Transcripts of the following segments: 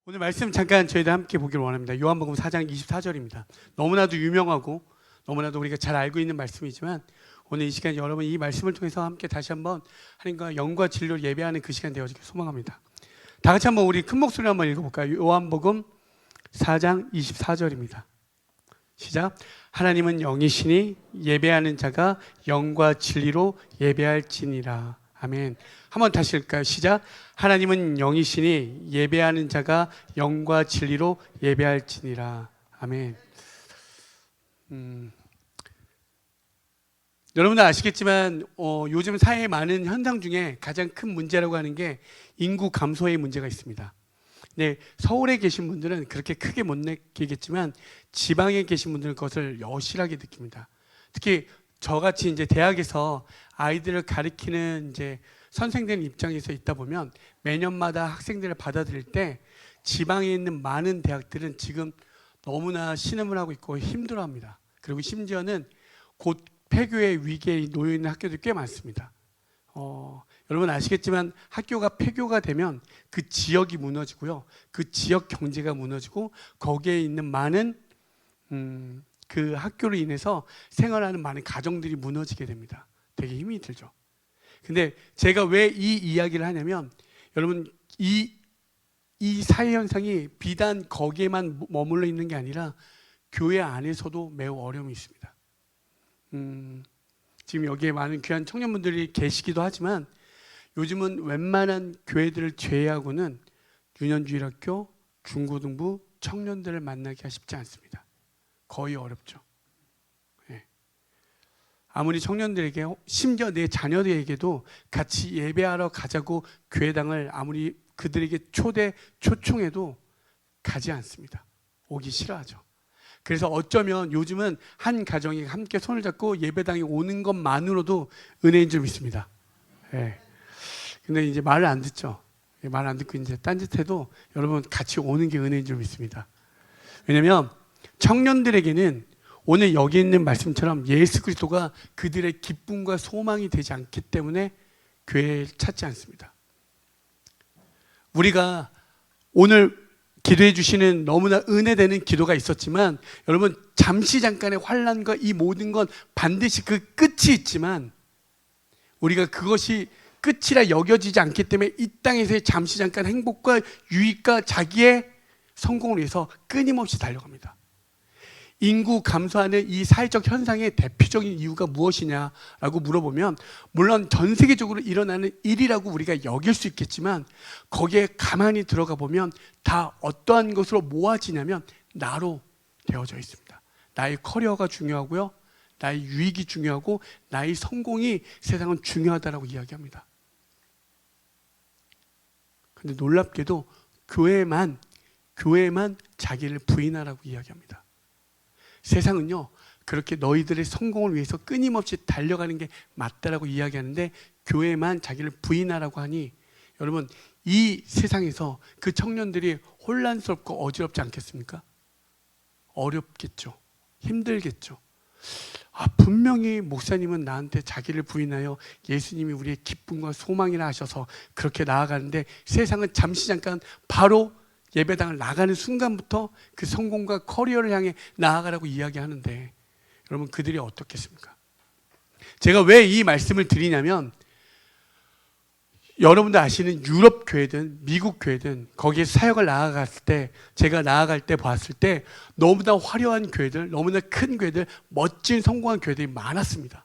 오늘 말씀 잠깐 저희들 함께 보기를 원합니다. 요한복음 4장 24절입니다. 너무나도 유명하고 너무나도 우리가 잘 알고 있는 말씀이지만 오늘 이 시간 여러분 이 말씀을 통해서 함께 다시 한번 하나님과 영과 진리를 예배하는 그 시간 되어지길 소망합니다. 다 같이 한번 우리 큰 목소리로 한번 읽어볼까요? 요한복음 4장 24절입니다. 시작. 하나님은 영이시니 예배하는 자가 영과 진리로 예배할지니라. 아멘. 한번 다시 읽을까요? 시작. 하나님은 영이시니 예배하는 자가 영과 진리로 예배할지니라. 아멘. 여러분들 아시겠지만 요즘 사회에 많은 현상 중에 가장 큰 문제라고 하는 게 인구 감소의 문제가 있습니다. 네, 서울에 계신 분들은 그렇게 크게 못 느끼겠지만 지방에 계신 분들은 그것을 여실하게 느낍니다. 특히 저같이 이제 대학에서 아이들을 가르치는 이제 선생님 입장에서 있다 보면 매년마다 학생들을 받아들일 때 지방에 있는 많은 대학들은 지금 너무나 신음을 하고 있고 힘들어합니다. 그리고 심지어는 곧 폐교의 위기에 놓여 있는 학교들이 꽤 많습니다. 여러분 아시겠지만 학교가 폐교가 되면 그 지역이 무너지고요, 그 지역 경제가 무너지고 거기에 있는 많은 그 학교로 인해서 생활하는 많은 가정들이 무너지게 됩니다. 되게 힘이 들죠. 근데 제가 왜 이 이야기를 하냐면 여러분 이 사회 현상이 비단 거기에만 머물러 있는 게 아니라 교회 안에서도 매우 어려움이 있습니다. 지금 여기에 많은 귀한 청년분들이 계시기도 하지만 요즘은 웬만한 교회들을 제외하고는 유년주일학교, 중고등부 청년들을 만나기가 쉽지 않습니다. 거의 어렵죠. 네. 아무리 청년들에게 심지어 내 자녀들에게도 같이 예배하러 가자고 교회당을 아무리 그들에게 초청해도 가지 않습니다. 오기 싫어하죠. 그래서 어쩌면 요즘은 한 가정이 함께 손을 잡고 예배당에 오는 것만으로도 은혜인 줄 믿습니다. 네. 근데 이제 말을 안 듣죠. 말 안 듣고 이제 딴짓해도 여러분 같이 오는 게 은혜인 줄 믿습니다. 왜냐면 청년들에게는 오늘 여기 있는 말씀처럼 예수 그리스도가 그들의 기쁨과 소망이 되지 않기 때문에 교회를 찾지 않습니다. 우리가 오늘 기도해 주시는 너무나 은혜되는 기도가 있었지만 여러분 잠시 잠깐의 환난과 이 모든 건 반드시 그 끝이 있지만 우리가 그것이 끝이라 여겨지지 않기 때문에 이 땅에서의 잠시 잠깐 행복과 유익과 자기의 성공을 위해서 끊임없이 달려갑니다. 인구 감소하는 이 사회적 현상의 대표적인 이유가 무엇이냐라고 물어보면 물론 전 세계적으로 일어나는 일이라고 우리가 여길 수 있겠지만 거기에 가만히 들어가 보면 다 어떠한 것으로 모아지냐면 나로 되어져 있습니다. 나의 커리어가 중요하고요, 나의 유익이 중요하고 나의 성공이 세상은 중요하다라고 이야기합니다. 그런데 놀랍게도 교회만 자기를 부인하라고 이야기합니다. 세상은요 그렇게 너희들의 성공을 위해서 끊임없이 달려가는 게 맞다라고 이야기하는데 교회만 자기를 부인하라고 하니 여러분 이 세상에서 그 청년들이 혼란스럽고 어지럽지 않겠습니까? 어렵겠죠. 힘들겠죠. 분명히 목사님은 나한테 자기를 부인하여 예수님이 우리의 기쁨과 소망이라 하셔서 그렇게 나아가는데 세상은 잠시 잠깐 바로 예배당을 나가는 순간부터 그 성공과 커리어를 향해 나아가라고 이야기하는데 여러분 그들이 어떻겠습니까? 제가 왜 이 말씀을 드리냐면 여러분들 아시는 유럽 교회든 미국 교회든 거기에 사역을 나아갔을 때 제가 나아갈 때 봤을 때 너무나 화려한 교회들, 너무나 큰 교회들, 멋진 성공한 교회들이 많았습니다.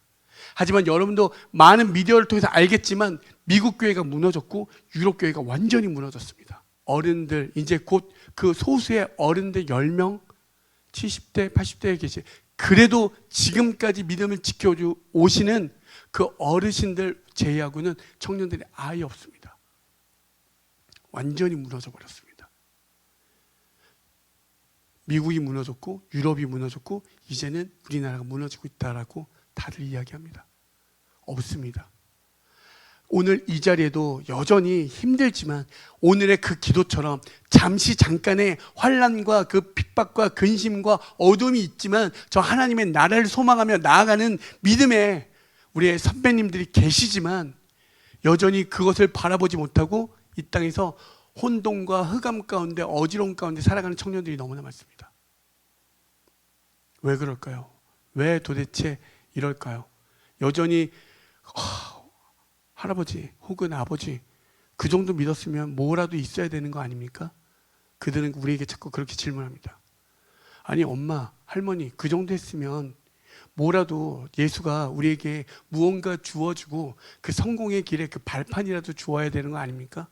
하지만 여러분도 많은 미디어를 통해서 알겠지만 미국 교회가 무너졌고 유럽 교회가 완전히 무너졌습니다. 어른들 이제 곧 그 소수의 어른들 10명 70대 80대에 계시 그래도 지금까지 믿음을 지켜주 오시는 그 어르신들 제외하고는 청년들이 아예 없습니다. 완전히 무너져 버렸습니다. 미국이 무너졌고 유럽이 무너졌고 이제는 우리나라가 무너지고 있다라고 다들 이야기합니다. 없습니다. 오늘 이 자리에도 여전히 힘들지만 오늘의 그 기도처럼 잠시 잠깐의 환난과 그 핍박과 근심과 어둠이 있지만 저 하나님의 나라를 소망하며 나아가는 믿음의 우리의 선배님들이 계시지만 여전히 그것을 바라보지 못하고 이 땅에서 혼돈과 흑암 가운데 어지러움 가운데 살아가는 청년들이 너무나 많습니다. 왜 그럴까요? 왜 도대체 이럴까요? 여전히 할아버지 혹은 아버지 그 정도 믿었으면 뭐라도 있어야 되는 거 아닙니까? 그들은 우리에게 자꾸 그렇게 질문합니다. 아니 엄마, 할머니 그 정도 했으면 뭐라도 예수가 우리에게 무언가 주어주고 그 성공의 길에 그 발판이라도 주어야 되는 거 아닙니까?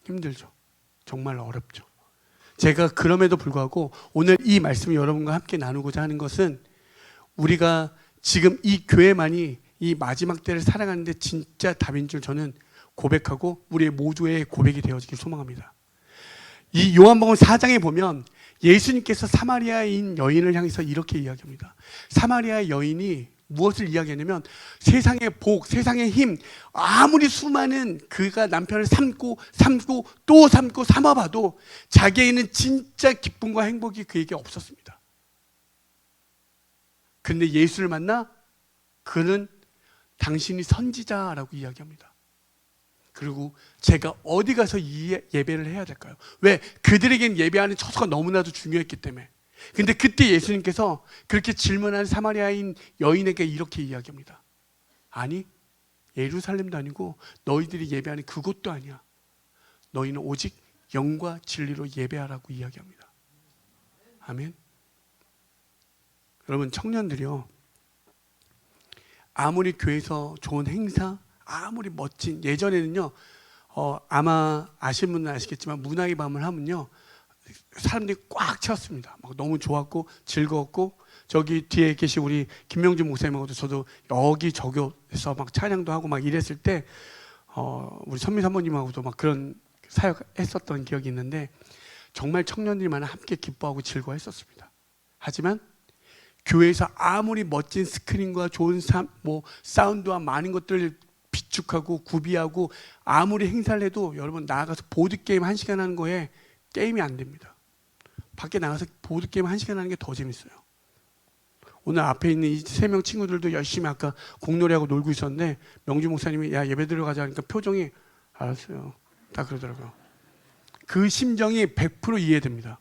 힘들죠. 정말 어렵죠. 제가 그럼에도 불구하고 오늘 이 말씀을 여러분과 함께 나누고자 하는 것은 우리가 지금 이 교회만이 이 마지막 때를 살아가는데 진짜 답인 줄 저는 고백하고 우리의 모두의 고백이 되어지길 소망합니다. 이 요한복음 4장에 보면 예수님께서 사마리아인 여인을 향해서 이렇게 이야기합니다. 사마리아 여인이 무엇을 이야기하냐면 세상의 복, 세상의 힘, 아무리 수많은 그가 남편을 삼고 또 삼고 삼아봐도 자기에는 진짜 기쁨과 행복이 그에게 없었습니다. 그런데 예수를 만나 그는 당신이 선지자라고 이야기합니다. 그리고 제가 어디 가서 이 예배를 해야 될까요? 왜? 그들에겐 예배하는 처소가 너무나도 중요했기 때문에. 근데 그때 예수님께서 그렇게 질문한 사마리아인 여인에게 이렇게 이야기합니다. 아니, 예루살렘도 아니고 너희들이 예배하는 그곳도 아니야. 너희는 오직 영과 진리로 예배하라고 이야기합니다. 아멘. 여러분, 청년들이요, 아무리 교회에서 좋은 행사, 아무리 멋진, 예전에는요, 아마 아시는 분은 아시겠지만 문화의 밤을 하면요 사람들이 꽉 채웠습니다. 막 너무 좋았고 즐거웠고, 저기 뒤에 계신 우리 김명준 목사님하고도 저도 여기저기에서 막 찬양도 하고 막 이랬을 때 우리 선미 사모님하고도 막 그런 사역했었던 기억이 있는데 정말 청년들만 함께 기뻐하고 즐거워했었습니다. 하지만 교회에서 아무리 멋진 스크린과 좋은 사운드와 많은 것들을 비축하고 구비하고 아무리 행사를 해도 여러분 나가서 보드게임 1시간 하는 거에 게임이 안 됩니다. 밖에 나가서 보드게임 1시간 하는 게 더 재밌어요. 오늘 앞에 있는 이 3명 친구들도 열심히 아까 공놀이하고 놀고 있었는데 명주 목사님이 야 예배 들어가자 하니까 표정이 알았어요. 다 그러더라고요. 그 심정이 100% 이해됩니다.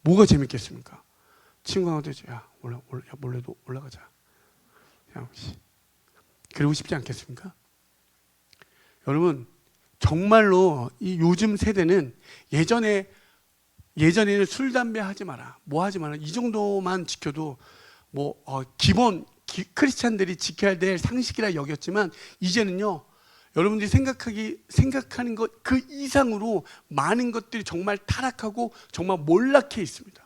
뭐가 재밌겠습니까? 친구하고 야 몰래 올라가자. 야, 그러고 싶지 않겠습니까? 여러분 정말로 이 요즘 세대는 예전에는 술 담배 하지 마라, 뭐 하지 마라 이 정도만 지켜도 기본 크리스찬들이 지켜야 될 상식이라 여겼지만 이제는요 여러분들이 생각하는 것 그 이상으로 많은 것들이 정말 타락하고 정말 몰락해 있습니다.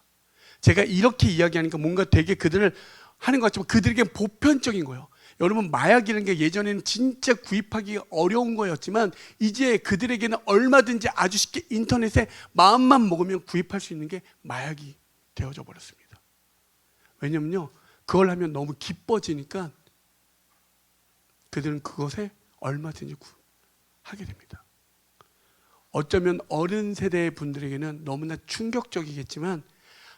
제가 이렇게 이야기하니까 뭔가 되게 그들을 하는 것 같지만 그들에게 보편적인 거예요. 여러분 마약이라는 게 예전에는 진짜 구입하기 어려운 거였지만 이제 그들에게는 얼마든지 아주 쉽게 인터넷에 마음만 먹으면 구입할 수 있는 게 마약이 되어져 버렸습니다. 왜냐면요 그걸 하면 너무 기뻐지니까 그들은 그것에 얼마든지 하게 됩니다. 어쩌면 어른 세대의 분들에게는 너무나 충격적이겠지만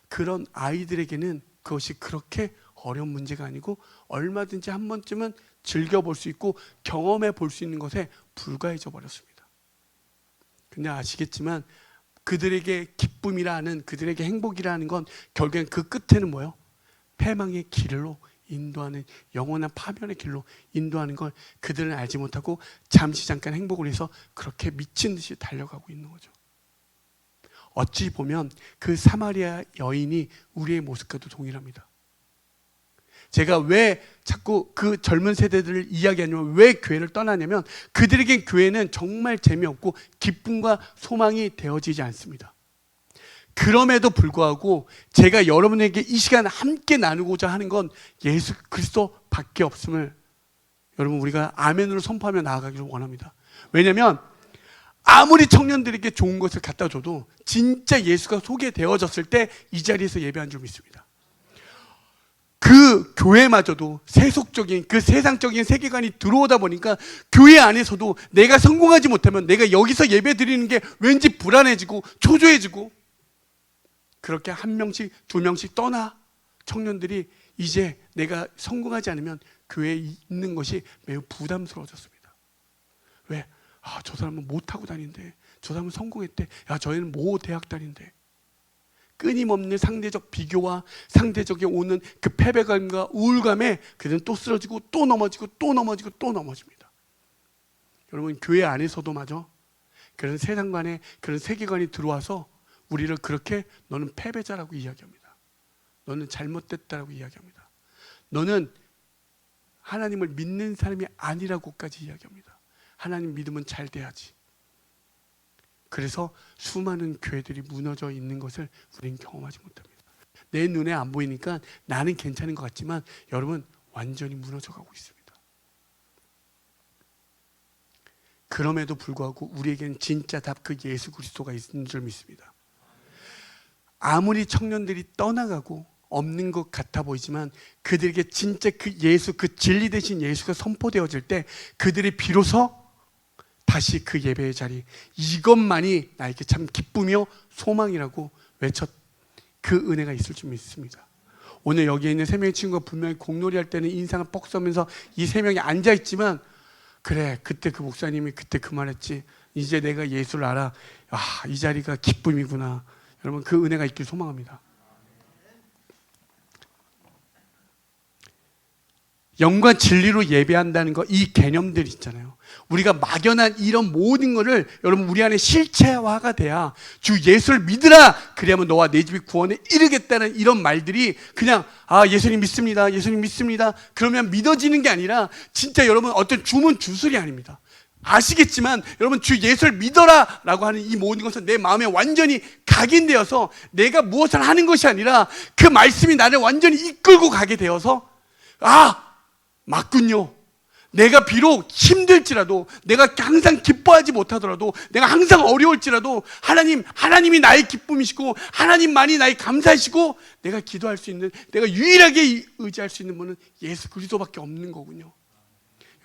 그런 아이들에게는 그것이 그렇게 어려운 문제가 아니고 얼마든지 한 번쯤은 즐겨볼 수 있고 경험해 볼 수 있는 것에 불과해져 버렸습니다. 근데 아시겠지만 그들에게 기쁨이라는 그들에게 행복이라는 건 결국엔 그 끝에는 뭐예요? 패망의 길로 인도하는 영원한 파멸의 길로 인도하는 걸 그들은 알지 못하고 잠시 잠깐 행복을 위해서 그렇게 미친 듯이 달려가고 있는 거죠. 어찌 보면 그 사마리아 여인이 우리의 모습과도 동일합니다. 제가 왜 자꾸 그 젊은 세대들을 이야기하냐면 왜 교회를 떠나냐면 그들에겐 교회는 정말 재미없고 기쁨과 소망이 되어지지 않습니다. 그럼에도 불구하고 제가 여러분에게 이 시간 함께 나누고자 하는 건 예수 그리스도밖에 없음을 여러분 우리가 아멘으로 선포하며 나아가기를 원합니다. 왜냐하면 아무리 청년들에게 좋은 것을 갖다 줘도 진짜 예수가 소개되어졌을 때 이 자리에서 예배한 줄 믿습니다. 그 교회마저도 세속적인 그 세상적인 세계관이 들어오다 보니까 교회 안에서도 내가 성공하지 못하면 내가 여기서 예배 드리는 게 왠지 불안해지고 초조해지고 그렇게 한 명씩 두 명씩 떠나 청년들이 이제 내가 성공하지 않으면 교회에 있는 것이 매우 부담스러워졌습니다. 왜? 저 사람은 뭐 타고 다닌대. 저 사람은 성공했대. 저 애는 뭐 대학 다닌대. 끊임없는 상대적 비교와 상대적에 오는 그 패배감과 우울감에 그들은 또 쓰러지고 또 넘어지고 또 넘어지고 또 넘어집니다. 여러분, 교회 안에서도 마저 그런 세상관에 그런 세계관이 들어와서 우리를 그렇게 너는 패배자라고 이야기합니다. 너는 잘못됐다라고 이야기합니다. 너는 하나님을 믿는 사람이 아니라고까지 이야기합니다. 하나님 믿으면 잘 돼야지. 그래서 수많은 교회들이 무너져 있는 것을 우리는 경험하지 못합니다. 내 눈에 안 보이니까 나는 괜찮은 것 같지만 여러분, 완전히 무너져 가고 있습니다. 그럼에도 불구하고 우리에게는 진짜 답, 그 예수 그리스도가 있는 줄 믿습니다. 아무리 청년들이 떠나가고 없는 것 같아 보이지만 그들에게 진짜 그 예수, 그 진리 되신 예수가 선포되어질 때 그들이 비로소 다시 그 예배의 자리, 이것만이 나에게 참 기쁨이요 소망이라고 외쳤, 그 은혜가 있을 줄 믿습니다. 오늘 여기에 있는 세 명의 친구가 분명히 공놀이 할 때는 인상을 뻑 써면서 이 세 명이 앉아있지만, 그래, 그때 그 목사님이 그때 그 말했지, 이제 내가 예수를 알아, 이 자리가 기쁨이구나. 여러분, 그 은혜가 있길 소망합니다. 영과 진리로 예배한다는 거, 이 개념들 있잖아요. 우리가 막연한 이런 모든 거를 여러분 우리 안에 실체화가 돼야, 주 예수를 믿으라, 그래야만 너와 내 집이 구원에 이르겠다는 이런 말들이 그냥 예수님 믿습니다, 예수님 믿습니다, 그러면 믿어지는 게 아니라, 진짜 여러분 어떤 주문 주술이 아닙니다. 아시겠지만 여러분, 주 예수를 믿어라 라고 하는 이 모든 것은 내 마음에 완전히 각인되어서 내가 무엇을 하는 것이 아니라 그 말씀이 나를 완전히 이끌고 가게 되어서, 맞군요. 내가 비록 힘들지라도, 내가 항상 기뻐하지 못하더라도, 내가 항상 어려울지라도 하나님이 나의 기쁨이시고 하나님만이 나의 감사이시고, 내가 기도할 수 있는, 내가 유일하게 의지할 수 있는 분은 예수 그리스도밖에 없는 거군요.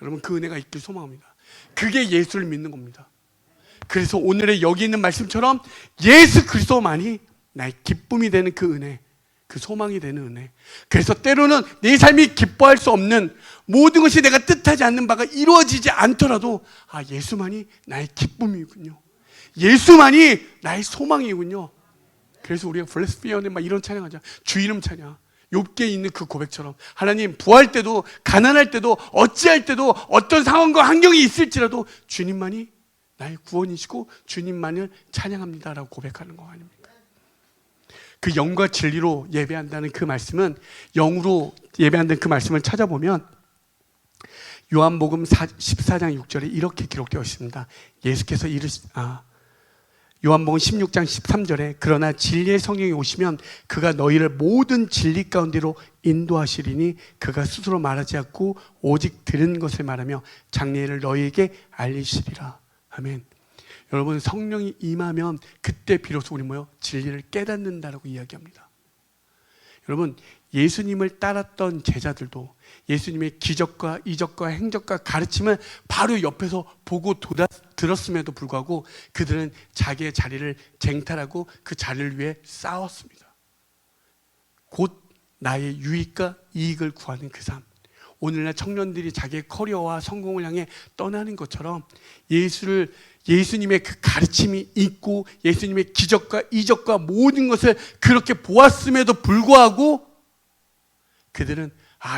여러분, 그 은혜가 있길 소망합니다. 그게 예수를 믿는 겁니다. 그래서 오늘의 여기 있는 말씀처럼 예수 그리스도만이 나의 기쁨이 되는 그 은혜, 그 소망이 되는 은혜. 그래서 때로는 내 삶이 기뻐할 수 없는 모든 것이 내가 뜻하지 않는 바가 이루어지지 않더라도, 예수만이 나의 기쁨이군요. 예수만이 나의 소망이군요. 그래서 우리가 블레스피어는 막 이런 찬양하자. 주 이름 찬양. 욥기에 있는 그 고백처럼, 하나님, 부할 때도 가난할 때도 어찌할 때도 어떤 상황과 환경이 있을지라도 주님만이 나의 구원이시고 주님만을 찬양합니다라고 고백하는 거 아닙니까? 그 영과 진리로 예배한다는 그 말씀은, 영으로 예배한다는 그 말씀을 찾아보면 요한복음 14장 6절에 이렇게 기록되어 있습니다. 예수께서 요한복음 16장 13절에 그러나 진리의 성령이 오시면 그가 너희를 모든 진리 가운데로 인도하시리니 그가 스스로 말하지 않고 오직 들은 것을 말하며 장래를 너희에게 알리시리라. 아멘. 여러분, 성령이 임하면 그때 비로소 우리 진리를 깨닫는다라고 이야기합니다. 여러분, 예수님을 따랐던 제자들도 예수님의 기적과 이적과 행적과 가르침을 바로 옆에서 보고 들었음에도 불구하고 그들은 자기의 자리를 쟁탈하고 그 자리를 위해 싸웠습니다. 곧 나의 유익과 이익을 구하는 그 삶. 오늘날 청년들이 자기의 커리어와 성공을 향해 떠나는 것처럼 예수님의 그 가르침이 있고 예수님의 기적과 이적과 모든 것을 그렇게 보았음에도 불구하고 그들은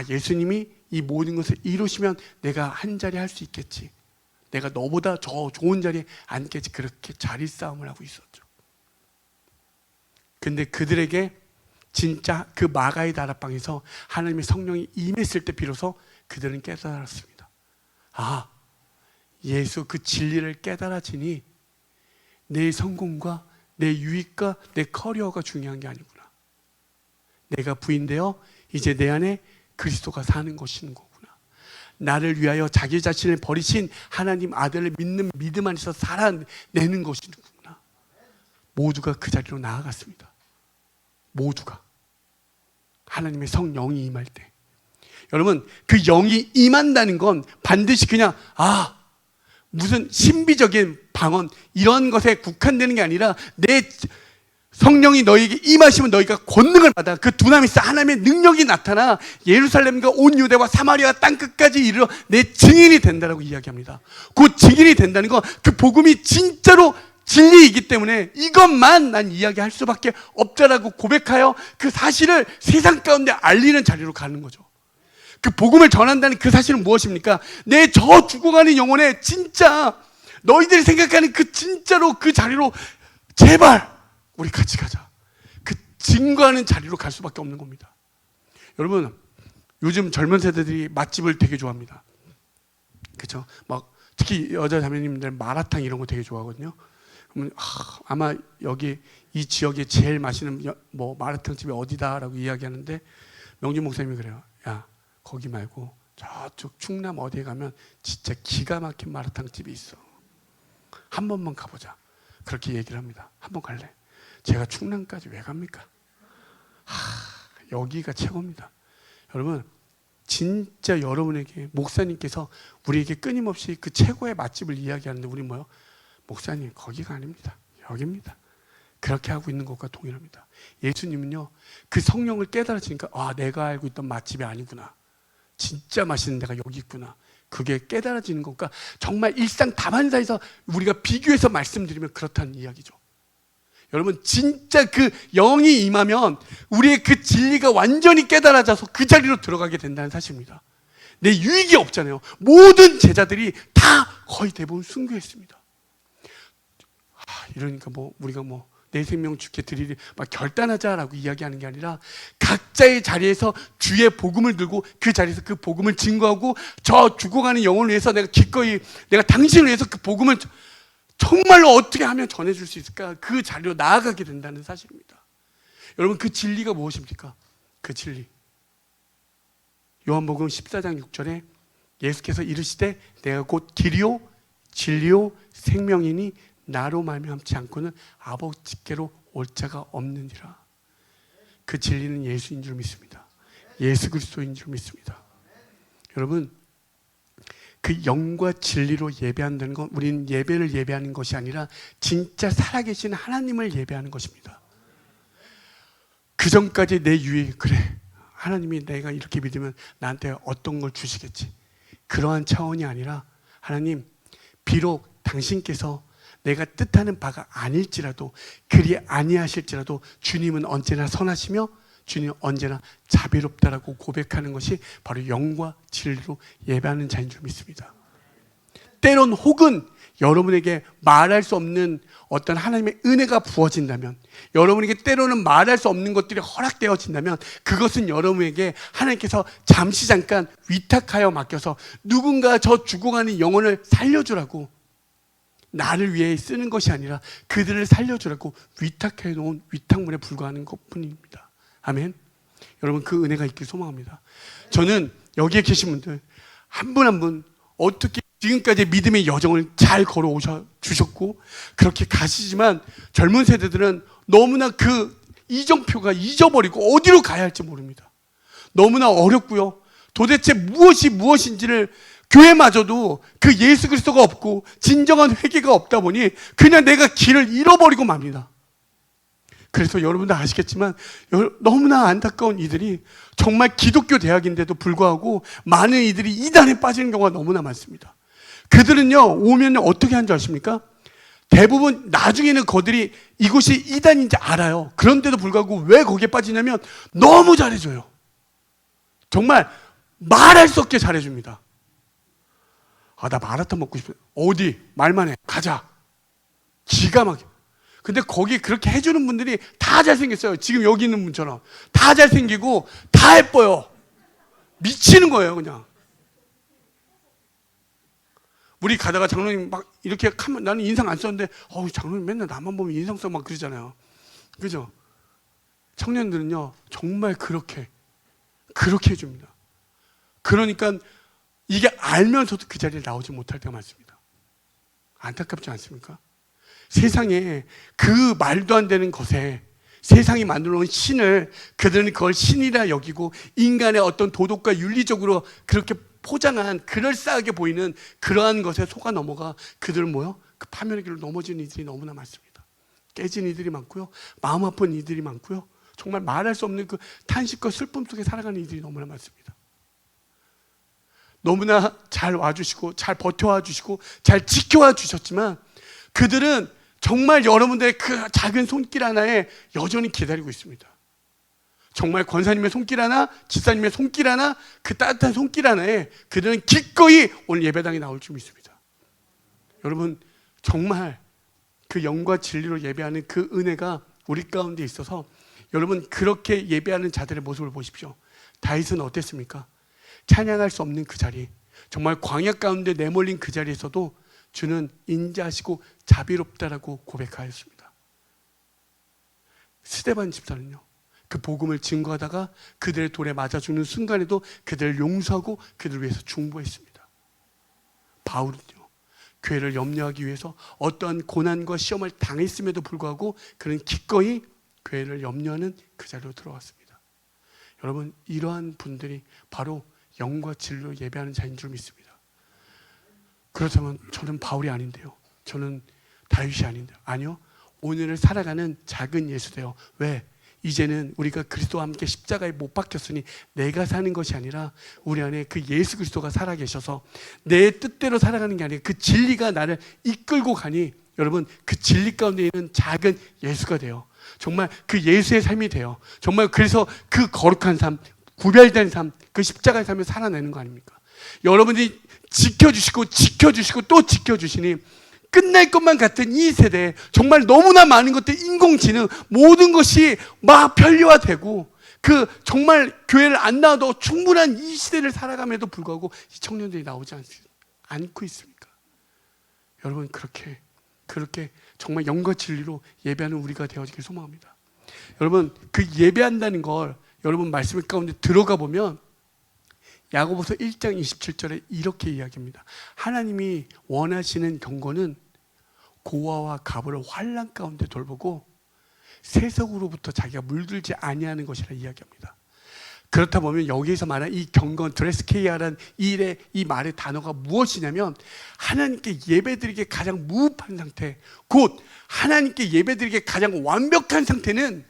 예수님이 이 모든 것을 이루시면 내가 한 자리 할 수 있겠지, 내가 너보다 더 좋은 자리에 앉겠지, 그렇게 자리 싸움을 하고 있었죠. 근데 그들에게 진짜 그 마가의 다락방에서 하나님의 성령이 임했을 때 비로소 그들은 깨달았습니다. 예수 그 진리를 깨달아지니 내 성공과 내 유익과 내 커리어가 중요한 게 아니구나. 내가 부인되어 이제 내 안에 그리스도가 사는 것인 거구나. 나를 위하여 자기 자신을 버리신 하나님 아들을 믿는 믿음 안에서 살아내는 것이구나. 모두가 그 자리로 나아갔습니다. 모두가. 하나님의 성령이 임할 때. 여러분, 그 영이 임한다는 건 반드시 그냥 무슨 신비적인 방언 이런 것에 국한되는 게 아니라 성령이 너희에게 임하시면 너희가 권능을 받아. 그 두나미스 하나님의 능력이 나타나 예루살렘과 온 유대와 사마리아 땅끝까지 이르러 내 증인이 된다라고 이야기합니다. 그 증인이 된다는 건 그 복음이 진짜로 진리이기 때문에 이것만 난 이야기할 수밖에 없다라고 고백하여 그 사실을 세상 가운데 알리는 자리로 가는 거죠. 그 복음을 전한다는 그 사실은 무엇입니까? 내 저 죽어가는 영혼에 진짜 너희들이 생각하는 그 진짜로 그 자리로 제발 우리 같이 가자. 그 증거하는 자리로 갈 수밖에 없는 겁니다. 여러분, 요즘 젊은 세대들이 맛집을 되게 좋아합니다. 그렇죠? 막 특히 여자 자매님들 마라탕 이런 거 되게 좋아하거든요. 그러면 아마 여기 이 지역에 제일 맛있는 뭐 마라탕 집이 어디다라고 이야기하는데 명준 목사님이 그래요. 야, 거기 말고 저쪽 충남 어디에 가면 진짜 기가 막힌 마라탕 집이 있어. 한 번만 가보자. 그렇게 얘기를 합니다. 한 번 갈래? 제가 충남까지 왜 갑니까? 여기가 최고입니다. 여러분, 진짜 여러분에게 목사님께서 우리에게 끊임없이 그 최고의 맛집을 이야기하는데 우리 뭐요? 목사님, 거기가 아닙니다. 여기입니다. 그렇게 하고 있는 것과 동일합니다. 예수님은요, 그 성령을 깨달아지니까 내가 알고 있던 맛집이 아니구나. 진짜 맛있는 데가 여기 있구나. 그게 깨달아지는 것과 정말 일상 다반사에서 우리가 비교해서 말씀드리면 그렇다는 이야기죠. 여러분, 진짜 그 영이 임하면 우리의 그 진리가 완전히 깨달아져서 그 자리로 들어가게 된다는 사실입니다. 내 유익이 없잖아요. 모든 제자들이 다 거의 대부분 순교했습니다. 이러니까 우리가 내 생명 주께 드리리 막 결단하자라고 이야기하는 게 아니라 각자의 자리에서 주의 복음을 들고 그 자리에서 그 복음을 증거하고 저 죽어가는 영혼을 위해서 내가 기꺼이 내가 당신을 위해서 그 복음을 정말로 어떻게 하면 전해줄 수 있을까? 그 자리로 나아가게 된다는 사실입니다. 여러분, 그 진리가 무엇입니까? 그 진리, 요한복음 14장 6절에 예수께서 이르시되 내가 곧 길이요 진리요 생명이니 나로 말미암지 않고는 아버지께로 올 자가 없느니라. 그 진리는 예수인 줄 믿습니다. 예수 그리스도인 줄 믿습니다. 여러분, 그 영과 진리로 예배한다는 건 우리는 예배를 예배하는 것이 아니라 진짜 살아계신 하나님을 예배하는 것입니다. 그 전까지 내 유익, 그래, 하나님이 내가 이렇게 믿으면 나한테 어떤 걸 주시겠지, 그러한 차원이 아니라 하나님, 비록 당신께서 내가 뜻하는 바가 아닐지라도 그리 아니하실지라도 주님은 언제나 선하시며 주님은 언제나 자비롭다라고 고백하는 것이 바로 영과 진리로 예배하는 자인 줄 믿습니다. 때론 혹은 여러분에게 말할 수 없는 어떤 하나님의 은혜가 부어진다면, 여러분에게 때로는 말할 수 없는 것들이 허락되어진다면 그것은 여러분에게 하나님께서 잠시 잠깐 위탁하여 맡겨서 누군가 저 죽어가는 영혼을 살려주라고, 나를 위해 쓰는 것이 아니라 그들을 살려주라고 위탁해 놓은 위탁물에 불과하는 것뿐입니다. 아멘. 여러분, 그 은혜가 있길 소망합니다. 저는 여기에 계신 분들 한 분 한 분 어떻게 지금까지 믿음의 여정을 잘 걸어 주셨고 그렇게 가시지만 젊은 세대들은 너무나 그 이정표가 잊어버리고 어디로 가야 할지 모릅니다. 너무나 어렵고요. 도대체 무엇인지를, 교회마저도 그 예수 그리스도가 없고 진정한 회개가 없다 보니 그냥 내가 길을 잃어버리고 맙니다. 그래서 여러분도 아시겠지만 너무나 안타까운 이들이 정말 기독교 대학인데도 불구하고 많은 이들이 이단에 빠지는 경우가 너무나 많습니다. 그들은요, 오면 어떻게 하는 줄 아십니까? 대부분 나중에는 그들이 이곳이 이단인지 알아요. 그런데도 불구하고 왜 거기에 빠지냐면 너무 잘해줘요. 정말 말할 수 없게 잘해줍니다. 나 마라탕 먹고 싶어. 어디? 말만 해. 가자. 기가 막혀. 근데 거기 그렇게 해주는 분들이 다 잘생겼어요. 지금 여기 있는 분처럼. 다 잘생기고 다 예뻐요. 미치는 거예요, 그냥. 우리 가다가 장로님 막 이렇게 하면 나는 인상 안 썼는데 장로님 맨날 나만 보면 인상 써 막 그러잖아요. 그죠? 청년들은요, 정말 그렇게 해줍니다. 그러니까 이게 알면서도 그 자리에 나오지 못할 때가 많습니다. 안타깝지 않습니까? 세상에 그 말도 안 되는 것에 세상이 만들어 놓은 신을 그들은 그걸 신이라 여기고 인간의 어떤 도덕과 윤리적으로 그렇게 포장한 그럴싸하게 보이는 그러한 것에 속아 넘어가 그들은 그 파멸의 길로 넘어지는 이들이 너무나 많습니다. 깨진 이들이 많고요, 마음 아픈 이들이 많고요, 정말 말할 수 없는 그 탄식과 슬픔 속에 살아가는 이들이 너무나 많습니다. 너무나 잘 와주시고 잘 버텨와 주시고 잘 지켜와 주셨지만 그들은 정말 여러분들의 그 작은 손길 하나에 여전히 기다리고 있습니다. 정말 권사님의 손길 하나, 집사님의 손길 하나, 그 따뜻한 손길 하나에 그들은 기꺼이 오늘 예배당에 나올 줄 믿습니다. 여러분, 정말 그 영과 진리로 예배하는 그 은혜가 우리 가운데 있어서 여러분, 그렇게 예배하는 자들의 모습을 보십시오. 다윗은 어땠습니까? 찬양할 수 없는 그 자리, 정말 광야 가운데 내몰린 그 자리에서도 주는 인자하시고 자비롭다라고 고백하였습니다. 스데반 집사는요, 그 복음을 증거하다가 그들의 돌에 맞아 죽는 순간에도 그들을 용서하고 그들을 위해서 중보했습니다. 바울은요, 교회를 염려하기 위해서 어떠한 고난과 시험을 당했음에도 불구하고 그는 기꺼이 교회를 염려하는 그 자리로 들어갔습니다. 여러분, 이러한 분들이 바로 영과 진리로 예배하는 자인 줄 믿습니다. 그렇다면 저는 바울이 아닌데요, 저는 다윗이 아닌데요. 아니요, 오늘을 살아가는 작은 예수돼요. 왜? 이제는 우리가 그리스도와 함께 십자가에 못 박혔으니 내가 사는 것이 아니라 우리 안에 그 예수 그리스도가 살아계셔서 내 뜻대로 살아가는 게 아니라 그 진리가 나를 이끌고 가니 여러분, 그 진리 가운데 있는 작은 예수가 돼요. 정말 그 예수의 삶이 돼요. 정말 그래서 그 거룩한 삶, 구별된 삶, 그 십자가의 삶을 살아내는 거 아닙니까? 여러분이 지켜주시고 또 지켜주시니 끝날 것만 같은 이 세대에 정말 너무나 많은 것들, 인공지능, 모든 것이 막 편리화되고 그 정말 교회를 안 나와도 충분한 이 시대를 살아감에도 불구하고 이 청년들이 나오지 않고 있습니까? 여러분, 그렇게 정말 영과 진리로 예배하는 우리가 되어지길 소망합니다. 여러분, 그 예배한다는 걸 여러분 말씀 가운데 들어가 보면 야고보서 1장 27절에 이렇게 이야기합니다. 하나님이 원하시는 경고는 고아와 가부를 환난 가운데 돌보고 세속으로부터 자기가 물들지 아니하는 것이라 이야기합니다. 그렇다 보면 여기에서 말하는 이 경건, 드레스케이아라는 이 말의 단어가 무엇이냐면 하나님께 예배드리기에 가장 무흡한 상태, 곧 하나님께 예배드리기에 가장 완벽한 상태는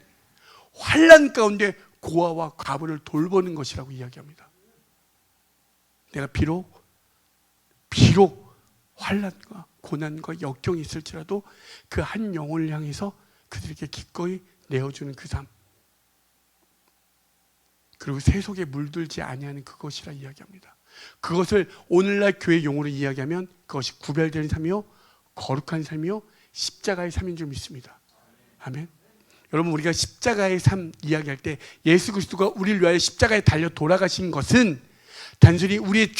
환난 가운데 고아와 과부를 돌보는 것이라고 이야기합니다. 내가 비록 환난과 고난과 역경이 있을지라도 그 한 영혼을 향해서 그들에게 기꺼이 내어주는 그 삶, 그리고 세속에 물들지 아니하는 그것이라 이야기합니다. 그것을 오늘날 교회 용어로 이야기하면 그것이 구별된 삶이요, 거룩한 삶이요, 십자가의 삶인 줄 믿습니다. 아멘. 여러분, 우리가 십자가의 삶 이야기할 때 예수 그리스도가 우리를 위하여 십자가에 달려 돌아가신 것은 단순히 우리의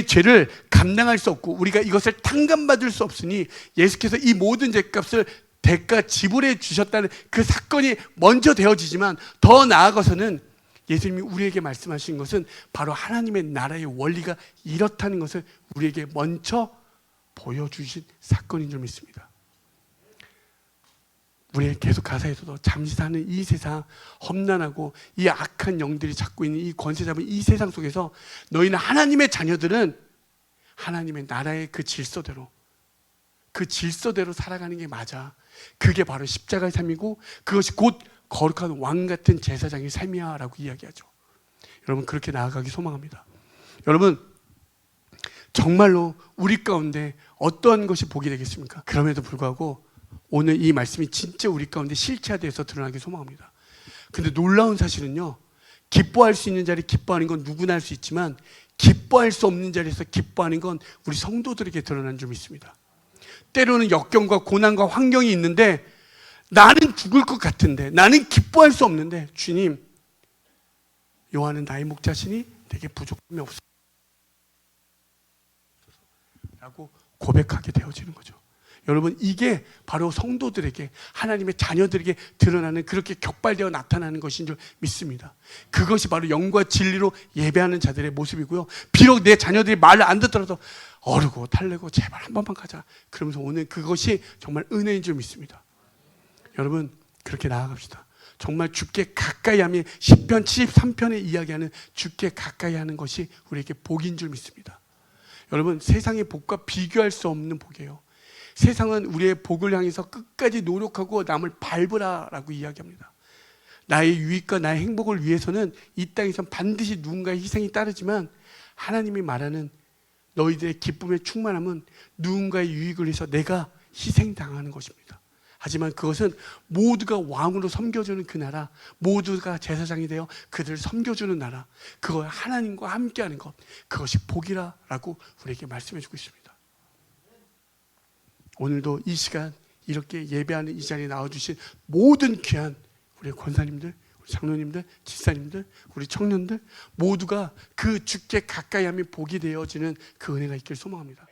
죄를 감당할 수 없고 우리가 이것을 탕감받을 수 없으니 예수께서 이 모든 죄값을 대가 지불해 주셨다는 그 사건이 먼저 되어지지만 더 나아가서는 예수님이 우리에게 말씀하신 것은 바로 하나님의 나라의 원리가 이렇다는 것을 우리에게 먼저 보여주신 사건인 줄 믿습니다. 우리의 계속 가사에서도 잠시 사는 이 세상, 험난하고 이 악한 영들이 잡고 있는 이 권세 잡은 이 세상 속에서 너희는 하나님의 자녀들은 하나님의 나라의 그 질서대로 살아가는 게 맞아. 그게 바로 십자가의 삶이고 그것이 곧 거룩한 왕 같은 제사장의 삶이야 라고 이야기하죠. 여러분, 그렇게 나아가기 소망합니다. 여러분, 정말로 우리 가운데 어떠한 것이 복이 되겠습니까? 그럼에도 불구하고 오늘 이 말씀이 진짜 우리 가운데 실체화돼서 드러나기 소망합니다. 근데 놀라운 사실은요, 기뻐할 수 있는 자리에 기뻐하는 건 누구나 할 수 있지만 기뻐할 수 없는 자리에서 기뻐하는 건 우리 성도들에게 드러난 줄 믿습니다. 때로는 역경과 고난과 환경이 있는데 나는 죽을 것 같은데, 나는 기뻐할 수 없는데 주님, 요한은 나의 목자시니 내게 부족함이 없어 라고 고백하게 되어지는 거죠. 여러분, 이게 바로 성도들에게, 하나님의 자녀들에게 드러나는, 그렇게 격발되어 나타나는 것인 줄 믿습니다. 그것이 바로 영과 진리로 예배하는 자들의 모습이고요. 비록 내 자녀들이 말을 안 듣더라도 어르고 달래고 제발 한 번만 가자 그러면서 오늘 그것이 정말 은혜인 줄 믿습니다. 여러분, 그렇게 나아갑시다. 정말 주께 가까이 하며 시편 73편에 이야기하는 주께 가까이 하는 것이 우리에게 복인 줄 믿습니다. 여러분, 세상의 복과 비교할 수 없는 복이에요. 세상은 우리의 복을 향해서 끝까지 노력하고 남을 밟으라라고 이야기합니다. 나의 유익과 나의 행복을 위해서는 이 땅에선 반드시 누군가의 희생이 따르지만 하나님이 말하는 너희들의 기쁨의 충만함은 누군가의 유익을 위해서 내가 희생당하는 것입니다. 하지만 그것은 모두가 왕으로 섬겨주는 그 나라, 모두가 제사장이 되어 그들을 섬겨주는 나라, 그거 하나님과 함께하는 것, 그것이 복이라라고 우리에게 말씀해 주고 있습니다. 오늘도 이 시간 이렇게 예배하는 이 자리에 나와주신 모든 귀한 우리 권사님들, 우리 장로님들, 집사님들, 우리 청년들 모두가 그 주께 가까이 하면 복이 되어지는 그 은혜가 있길 소망합니다.